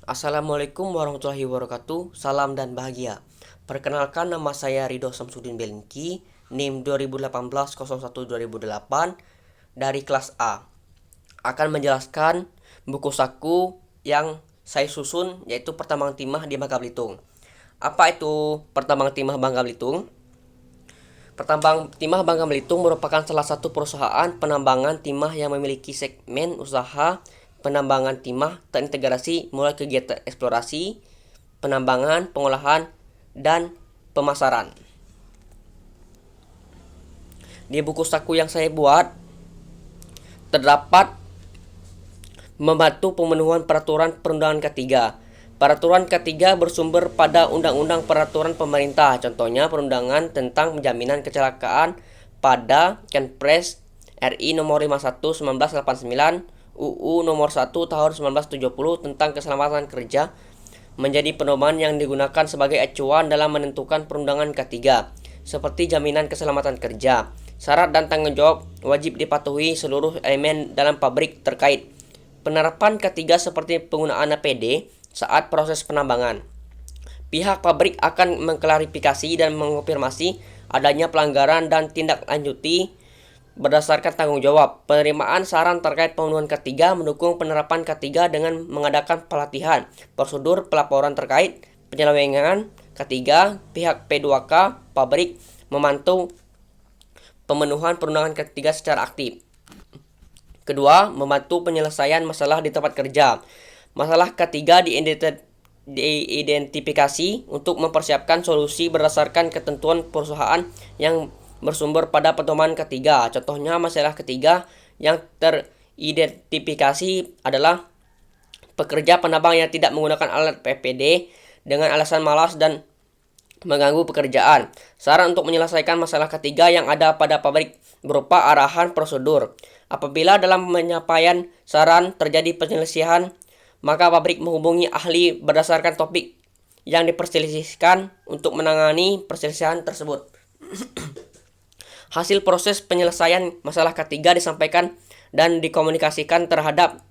Assalamualaikum warahmatullahi wabarakatuh. Salam dan bahagia. Perkenalkan, nama saya Ridho Samsudin Belingki, NIM 2018-01-2008 dari kelas A. Akan menjelaskan buku saku yang saya susun, yaitu Pertambangan Timah di Bangka Belitung. Apa itu Pertambangan Timah Bangka Belitung? Pertambangan Timah Bangka Belitung merupakan salah satu perusahaan penambangan timah yang memiliki segmen usaha penambangan timah terintegrasi mulai kegiatan eksplorasi, penambangan, pengolahan, dan pemasaran. Di buku saku yang saya buat terdapat membantu pemenuhan peraturan perundangan ketiga. Peraturan ketiga bersumber pada undang-undang peraturan pemerintah, contohnya perundangan tentang jaminan kecelakaan pada Kepres RI nomor 51 1989, UU nomor 1 tahun 1970 tentang keselamatan kerja menjadi pedoman yang digunakan sebagai acuan dalam menentukan perundangan ketiga, seperti jaminan keselamatan kerja. Syarat dan tanggung jawab wajib dipatuhi seluruh elemen dalam pabrik terkait. Penerapan ketiga seperti penggunaan APD saat proses penambangan. Pihak pabrik akan mengklarifikasi dan mengonfirmasi adanya pelanggaran dan tindak lanjuti berdasarkan tanggung jawab. Penerimaan saran terkait pemenuhan ketiga mendukung penerapan ketiga dengan mengadakan pelatihan, prosedur pelaporan terkait penyelewengan ketiga. Pihak P2K pabrik memantau pemenuhan perundangan ketiga secara aktif. Kedua, membantu penyelesaian masalah di tempat kerja. Masalah ketiga diidentifikasi untuk mempersiapkan solusi berdasarkan ketentuan perusahaan yang bersumber pada pedoman ketiga. Contohnya, masalah ketiga yang teridentifikasi adalah pekerja penambang yang tidak menggunakan alat PPD dengan alasan malas dan mengganggu pekerjaan. Saran untuk menyelesaikan masalah ketiga yang ada pada pabrik berupa arahan prosedur. Apabila dalam penyampaian saran terjadi perselisihan, maka pabrik menghubungi ahli berdasarkan topik yang diperselisihkan untuk menangani perselisihan tersebut. Hasil proses penyelesaian masalah ketiga disampaikan dan dikomunikasikan terhadap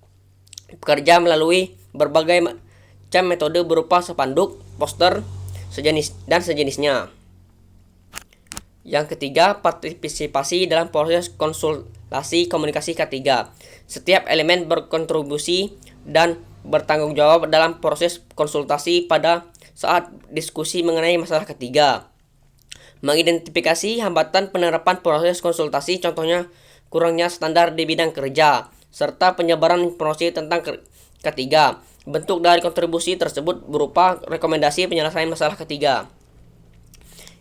pekerja melalui berbagai macam metode berupa spanduk, poster, sejenisnya. Yang ketiga, partisipasi dalam proses konsultasi komunikasi ketiga. Setiap elemen berkontribusi dan bertanggung jawab dalam proses konsultasi pada saat diskusi mengenai masalah ketiga. Mengidentifikasi hambatan penerapan proses konsultasi, contohnya kurangnya standar di bidang kerja, serta penyebaran informasi tentang ketiga. Bentuk dari kontribusi tersebut berupa rekomendasi penyelesaian masalah ketiga.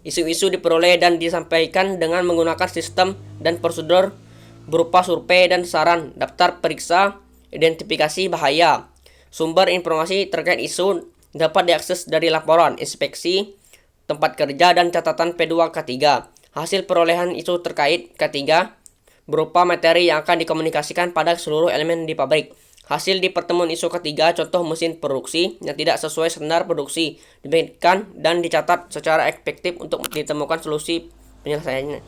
Isu-isu diperoleh dan disampaikan dengan menggunakan sistem dan prosedur berupa survei dan saran, daftar periksa, identifikasi bahaya. Sumber informasi terkait isu dapat diakses dari laporan, inspeksi tempat kerja, dan catatan P2K3. Hasil perolehan isu terkait K3 berupa materi yang akan dikomunikasikan pada seluruh elemen di pabrik. Hasil di pertemuan isu ketiga, contoh mesin produksi yang tidak sesuai standar produksi, dibagikan dan dicatat secara efektif untuk ditemukan solusi penyelesaiannya.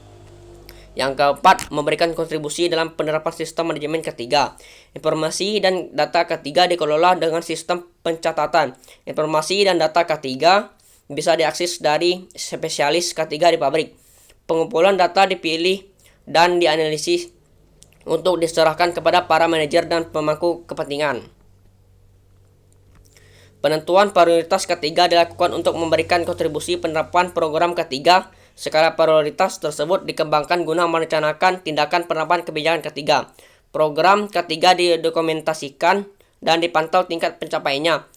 Yang keempat, memberikan kontribusi dalam penerapan sistem manajemen ketiga. Informasi dan data ketiga dikelola dengan sistem pencatatan. Informasi dan data ketiga bisa diakses dari spesialis ketiga di pabrik. Pengumpulan data dipilih dan dianalisis untuk diserahkan kepada para manajer dan pemangku kepentingan. Penentuan prioritas ketiga dilakukan untuk memberikan kontribusi penerapan program ketiga. Skala prioritas tersebut dikembangkan guna merencanakan tindakan penerapan kebijakan ketiga. Program ketiga didokumentasikan dan dipantau tingkat pencapaiannya.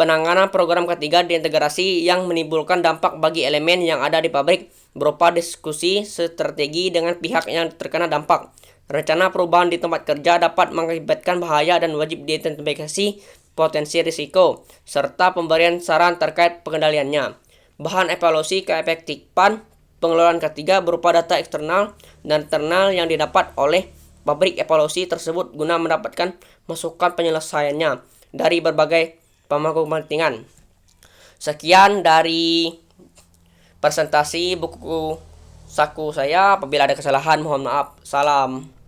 Penanganan program ketiga diintegrasi yang menimbulkan dampak bagi elemen yang ada di pabrik berupa diskusi strategi dengan pihak yang terkena dampak. Rencana perubahan di tempat kerja dapat mengakibatkan bahaya dan wajib diidentifikasi potensi risiko, serta pemberian saran terkait pengendaliannya. Bahan evaluasi keefektifan pengelolaan ketiga berupa data eksternal dan internal yang didapat oleh pabrik evaluasi tersebut guna mendapatkan masukan penyelesaiannya dari berbagai pemangku kepentingan. Sekian dari presentasi buku saku saya. Apabila ada kesalahan, mohon maaf. Salam.